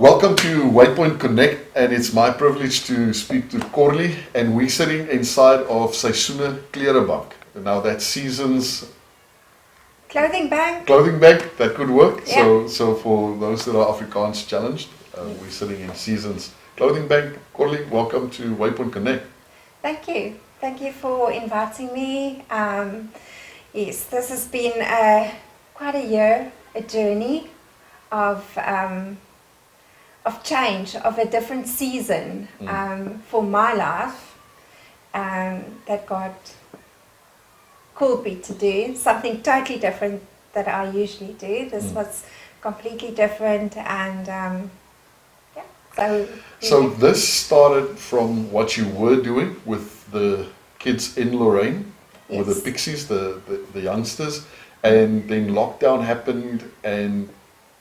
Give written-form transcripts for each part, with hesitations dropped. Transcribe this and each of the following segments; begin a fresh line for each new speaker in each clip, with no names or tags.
Welcome to Waypoint Connect, and it's my privilege to speak to Corli, and we're sitting inside of Seisoene Klerebank. Now that's seasons
Clothing bank.
that could work.
Yeah.
So for those that are Afrikaans challenged, we're sitting in seasons clothing bank. Corli, welcome to Waypoint Connect.
Thank you. Thank you for inviting me. Yes, this has been quite a year, a journey of change, of a different season for my life that God called me to do, something totally different that I usually do. This was completely different, and
So this started from what you were doing with the kids in Lorraine, with the Pixies, the youngsters, and then lockdown happened, and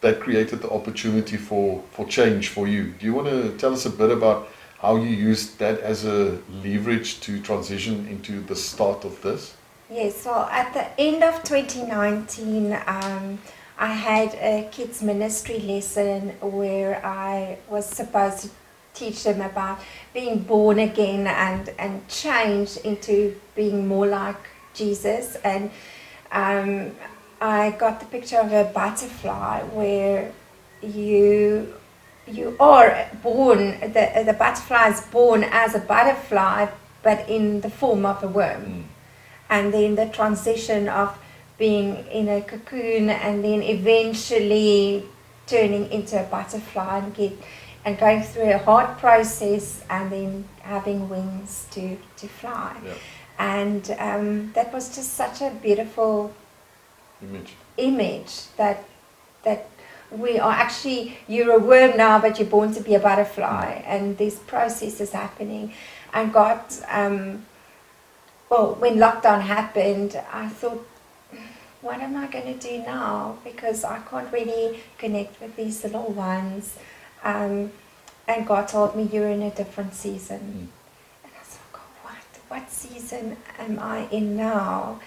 that created the opportunity for change for you. Do you want to tell us a bit about how you used that as a leverage to transition into the start of this?
Yes, well, at the end of 2019, I had a kids ministry lesson where I was supposed to teach them about being born again and change into being more like Jesus. And I got the picture of a butterfly where you are born, the butterfly is born as a butterfly, but in the form of a worm. And then the transition of being in a cocoon and then eventually turning into a butterfly and going through a hard process and then having wings to fly.
Yeah.
And that was just such a beautiful image that we are actually, you're a worm now, but you're born to be a butterfly, and this process is happening. And God, well, when lockdown happened, I thought, what am I going to do now? Because I can't really connect with these little ones. And God told me, you're in a different season. And I thought, God, what season am I in now?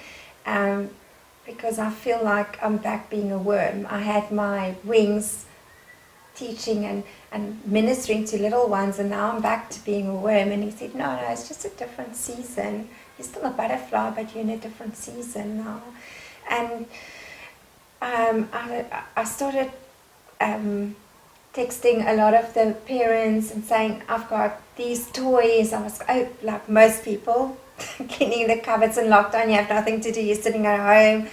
Because I feel like I'm back being a worm. I had my wings teaching and ministering to little ones, and now I'm back to being a worm. And he said, no, it's just a different season. You're still a butterfly, but you're in a different season now. And I started texting a lot of the parents and saying, I've got these toys. I was, like most people, cleaning the cupboards in lockdown. You have nothing to do. You're sitting at home.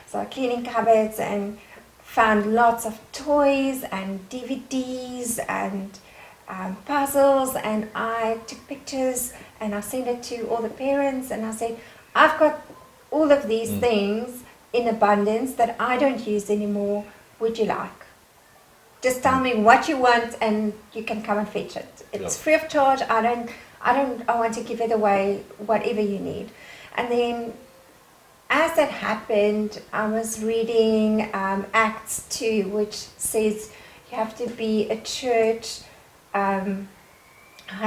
So cleaning cupboards and found lots of toys and DVDs and puzzles, and I took pictures and I sent it to all the parents, and I said, I've got all of these things in abundance that I don't use anymore. Would you like? Just tell me what you want and you can come and fetch it. It's free of charge. I want to give it away, whatever you need. And then as that happened, I was reading Acts 2, which says you have to be a church, I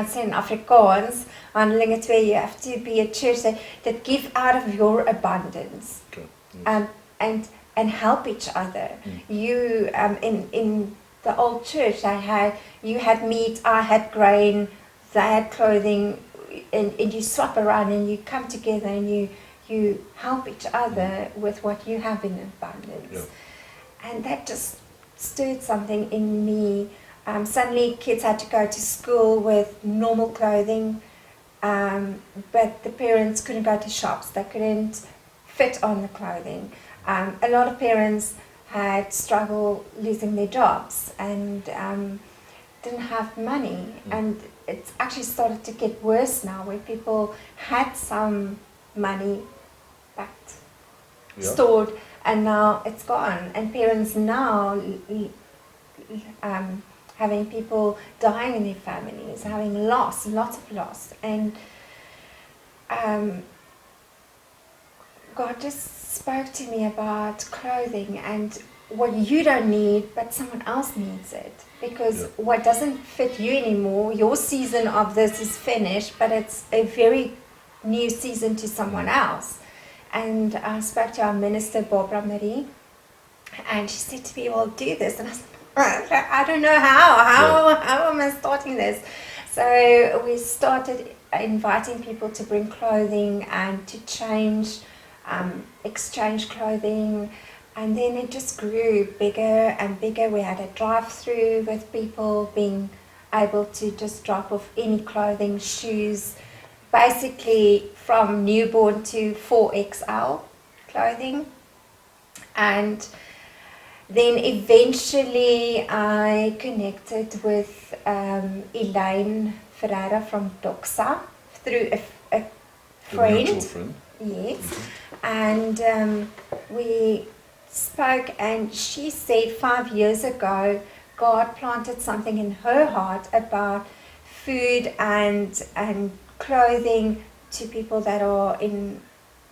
say in Afrikaans, Handelinge 2, you have to be a church that give out of your abundance.
Okay.
And help each other. You in the old church, you had meat, I had grain, they had clothing, and you swap around and you come together and you help each other with what you have in abundance. Yeah. And that just stirred something in me. Suddenly kids had to go to school with normal clothing, but the parents couldn't go to shops. They couldn't fit on the clothing. A lot of parents had struggled losing their jobs and didn't have money. And it's actually started to get worse now, where people had some money backed, stored, and now it's gone. And parents now having people dying in their families, having lots of loss. And God just spoke to me about clothing and what you don't need, but someone else needs it. Because what doesn't fit you anymore, your season of this is finished, but it's a very new season to someone else. And I spoke to our minister, Barbara Marie, and she said to me, well, do this. And I said, I don't know how am I starting this? So we started inviting people to bring clothing and to change, exchange clothing, and then it just grew bigger and bigger. We had a drive-through with people being able to just drop off any clothing, shoes, basically from newborn to 4XL clothing. And then eventually I connected with Elaine Ferreira from Doxa through a friend.
mutual friend.
Yes. And we spoke, and she said 5 years ago God planted something in her heart about food and clothing to people that are in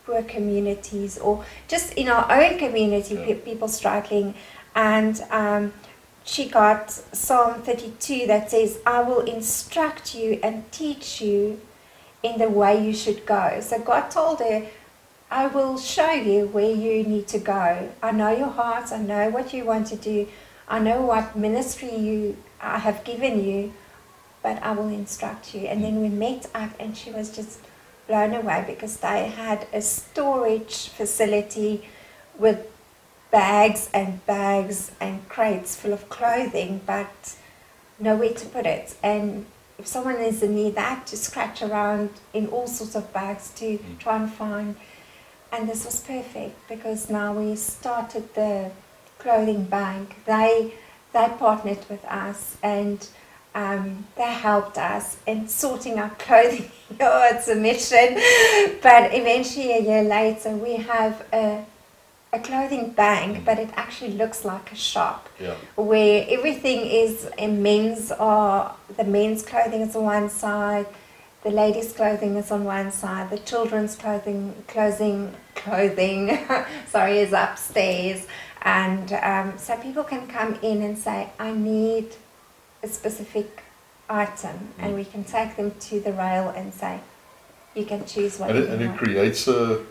poor communities, or just in our own community, people struggling. And she got Psalm 32 that says, I will instruct you and teach you in the way you should go. So God told her, I will show you where you need to go. I know your heart, I know what you want to do, I know what ministry I have given you, but I will instruct you. And then we met up, and she was just blown away, because they had a storage facility with bags and crates full of clothing, but nowhere to put it. And if someone is in need, they have to scratch around in all sorts of bags to try and find. And this was perfect, because now we started the clothing bank. They partnered with us, and they helped us in sorting out clothing. Oh, it's a mission. But eventually, a year later, we have a clothing bank, but it actually looks like a shop, where everything is in men's, or the men's clothing is on one side, the ladies' clothing is on one side, the children's clothing sorry, is upstairs. And so people can come in and say, I need a specific item, and we can take them to the rail and say, you can choose what you want. And
it creates a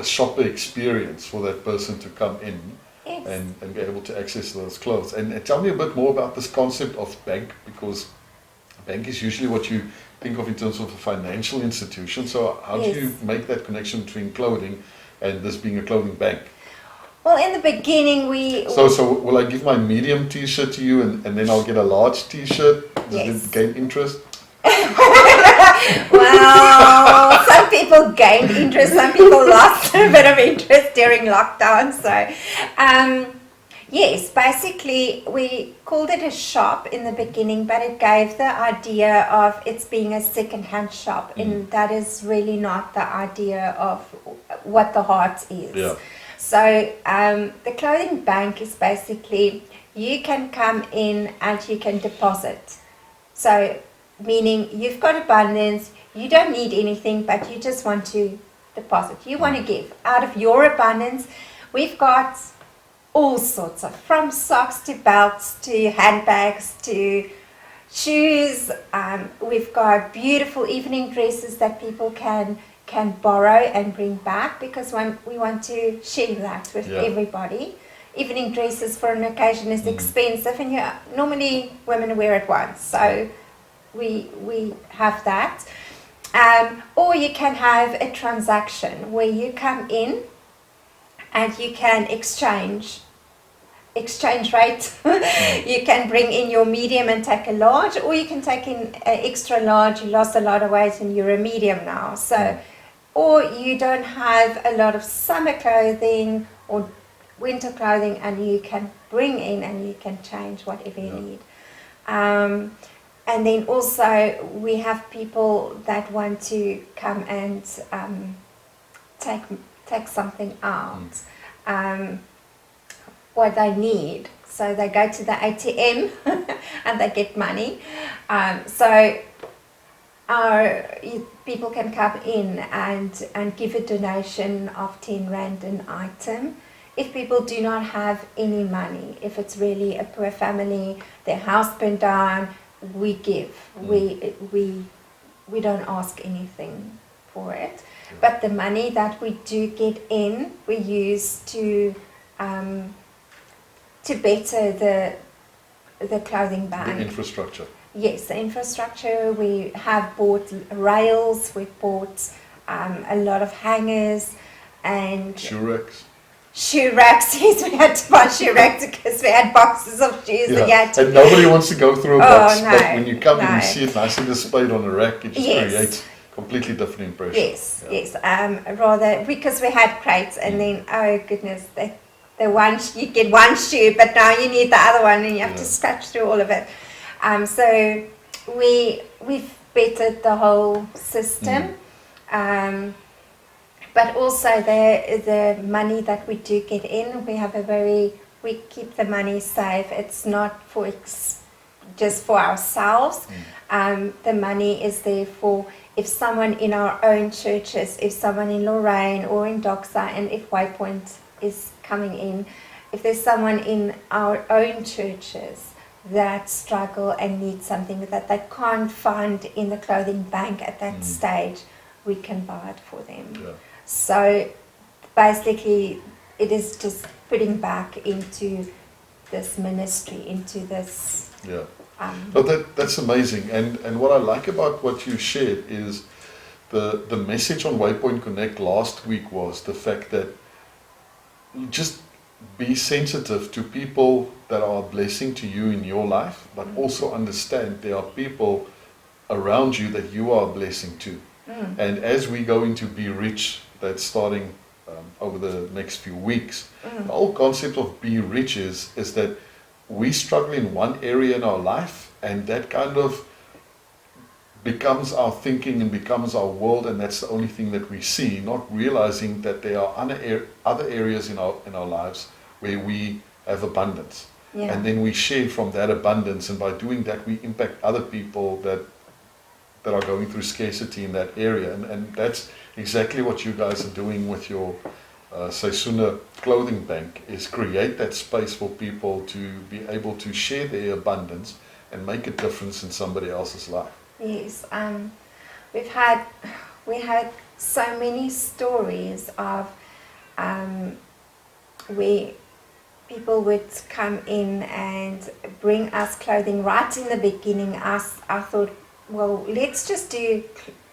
shopper experience for that person to come in and be able to access those clothes. And tell me a bit more about this concept of bank, because bank is usually what you think of in terms of a financial institution. So how do you make that connection between clothing and this being a clothing bank?
Well, in the beginning,
So will I give my medium T-shirt to you, and then I'll get a large T-shirt? Does it gain interest?
Well, some people gained interest, some people lost a bit of interest during lockdown. So, yes, basically we called it a shop in the beginning, but it gave the idea of it's being a second-hand shop, and that is really not the idea of what the heart is.
Yeah.
So the clothing bank is basically, you can come in and you can deposit. So meaning you've got abundance, you don't need anything, but you just want to deposit. You want to give out of your abundance. We've got all sorts of, from socks to belts to handbags to shoes. We've got beautiful evening dresses that people can borrow and bring back, because we want to share that with everybody. Evening dresses for an occasion is expensive, and normally women wear it once, so we have that. Or you can have a transaction where you come in and you can exchange rate. You can bring in your medium and take a large, or you can take in an extra large. You lost a lot of weight and you're a medium now. So, or you don't have a lot of summer clothing or winter clothing, and you can bring in and you can change whatever you need. And then also we have people that want to come and take something out, what they need. So they go to the ATM and they get money. So people can come in and give a donation of 10 Rand an item. If people do not have any money, if it's really a poor family, their house burned down, we give. We don't ask anything for it. But the money that we do get in, we use to to better the clothing bank.
The infrastructure.
Yes, the infrastructure. We have bought rails, we've bought a lot of hangers and
Shoe
racks. Yes, we had to buy shoe racks because we had boxes of shoes.
Yeah. And nobody wants to go through a box, but when you come and you see it nice and displayed on a rack, it just creates completely different impression.
Yes. Rather because we had crates, and then oh goodness, the one you get one shoe, but now you need the other one, and you have to scratch through all of it. So we've bettered the whole system, but also the money that we do get in, we keep the money safe. It's not for just for ourselves. The money is there for if someone in our own churches, if someone in Lorraine or in Doxa, and if Waypoint is coming in, if there's someone in our own churches that struggle and need something that they can't find in the clothing bank at that stage, we can buy it for them. Yeah. So basically it is just putting back into this ministry, into this.
Yeah. That's amazing. And what I like about what you shared is the message on Waypoint Connect last week was the fact that just be sensitive to people that are a blessing to you in your life, but also understand there are people around you that you are a blessing to. And as we go into Be Rich, that's starting over the next few weeks, the whole concept of Be Rich is that we struggle in one area in our life, and that kind of becomes our thinking and becomes our world, and that's the only thing that we see, not realizing that there are other areas in our lives where we have abundance. Yeah. And then we share from that abundance, and by doing that we impact other people that are going through scarcity in that area. And that's exactly what you guys are doing with your Seisoene clothing bank, is create that space for people to be able to share their abundance and make a difference in somebody else's life.
Yes, we had so many stories of where people would come in and bring us clothing. Right in the beginning, I thought, well, let's just do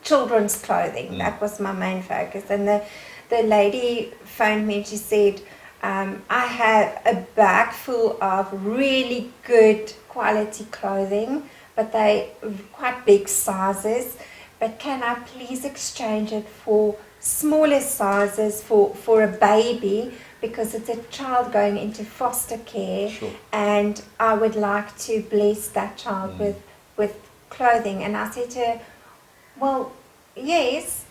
children's clothing. That was my main focus. And the lady phoned me and she said, I have a bag full of really good quality clothing, but they quite big sizes, but can I please exchange it for smaller sizes for a baby, because it's a child going into foster care. Sure. And I would like to bless that child with clothing. And I said to her, well, yes.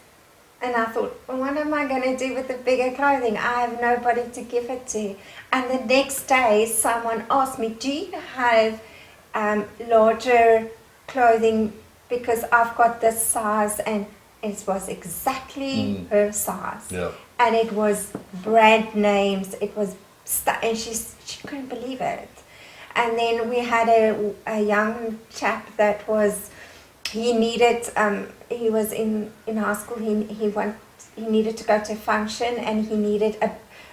And I thought, well, what am I going to do with the bigger clothing? I have nobody to give it to. And the next day someone asked me, do you have larger clothing, because I've got this size, and it was exactly her size. Yeah. And it was brand names, it was and she couldn't believe it. And then we had a young chap that he needed, he was in high school, he needed to go to a function, and he needed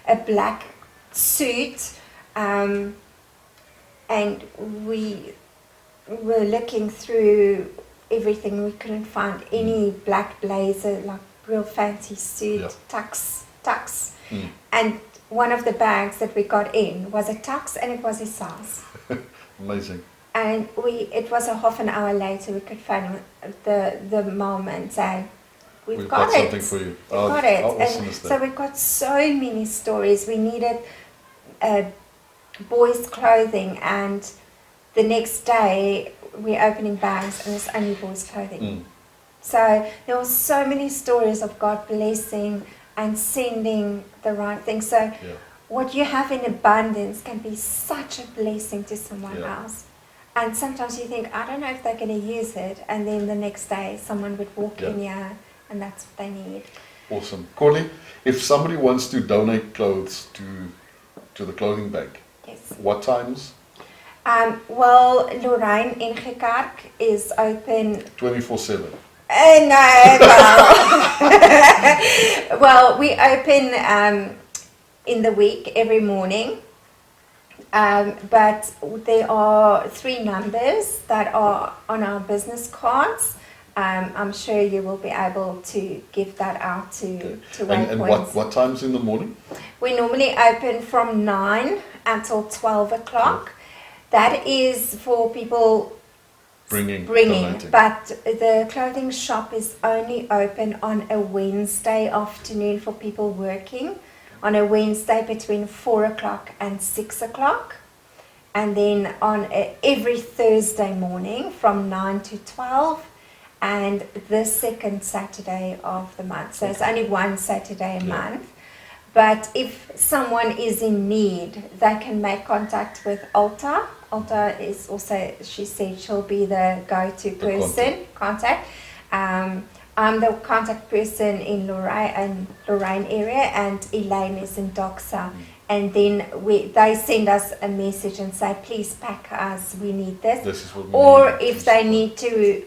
a black suit, and we were looking through everything. We couldn't find any black blazer, like real fancy suit, tux. And one of the bags that we got in was a tux, and it was his size.
Amazing.
And it was a half an hour later we could find the mom and say, we've got it.
Something for you.
We've got it.
How awesome is that?
So we got so many stories. We needed boys' clothing, and the next day we're opening bags and it's only boys' clothing. So there were so many stories of God blessing and sending the right thing. So what you have in abundance can be such a blessing to someone else. And sometimes you think, I don't know if they're going to use it, and then the next day someone would walk in here and that's what they need.
Awesome. Corli, if somebody wants to donate clothes to the clothing bank, what times?
Well, Lorraine Ingekerk is open
24/7.
No, well, we open in the week every morning But there are 3 numbers that are on our business cards. I'm sure you will be able to give that out to Waypoint.
And what times in the morning?
We normally open from 9 until 12 o'clock. That is for people bringing,
donating.
but the clothing shop is only open on a Wednesday afternoon for people working, on a Wednesday between 4 o'clock and 6 o'clock, and then on every Thursday morning from 9 to 12, and the second Saturday of the month. So it's only one Saturday a month. But if someone is in need, they can make contact with Alta. Alta is also, she said she'll be the go-to person, contact. I'm the contact person in Lorraine area, and Elaine is in Doxa. And then they send us a message and say, please pack us, we need this.
This is what we
or
need.
If they need to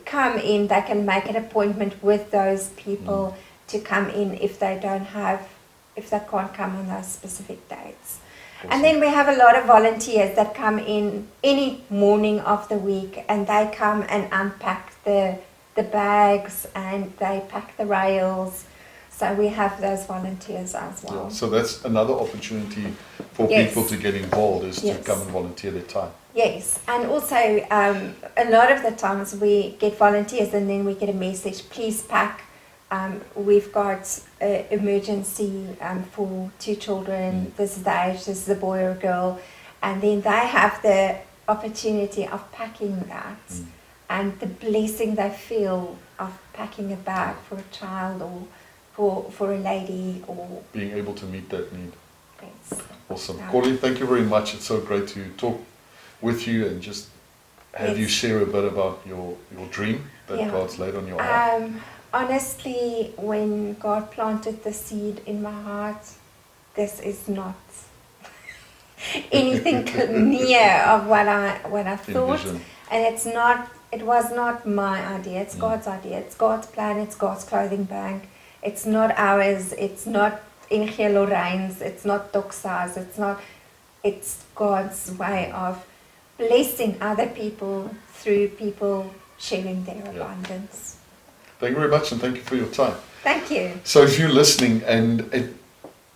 come in, they can make an appointment with those people to come in if they can't come on those specific dates.
Awesome.
And then we have a lot of volunteers that come in any morning of the week, and they come and unpack the bags, and they pack the rails. So we have those volunteers as well.
Yeah, so that's another opportunity for people to get involved, is to come and volunteer their time.
Yes, and also a lot of the times we get volunteers and then we get a message, please pack. We've got an emergency for 2 children. This is the age, this is a boy or a girl. And then they have the opportunity of packing that. And the blessing they feel of packing a bag for a child or for a lady, or
being able to meet that need.
Yes.
Awesome. Corli, thank you very much. It's so great to talk with you and just have you share a bit about your dream that God's laid on your heart.
Honestly, when God planted the seed in my heart, this is not anything near of what I thought.
Envision.
And it was not my idea, it's God's idea, it's God's plan, it's God's clothing bank. It's not ours, it's not NG Lorraine's, it's not Doxa's, it's God's way of blessing other people through people sharing their abundance.
Thank you very much, and thank you for your time.
Thank you.
So if you're listening, and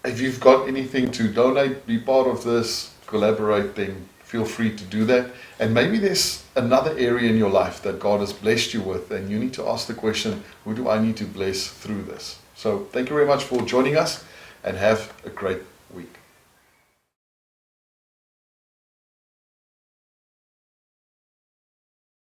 if you've got anything to donate, be part of this, collaborate, then feel free to do that. And maybe there's another area in your life that God has blessed you with, and you need to ask the question, who do I need to bless through this? So thank you very much for joining us, and have a great week.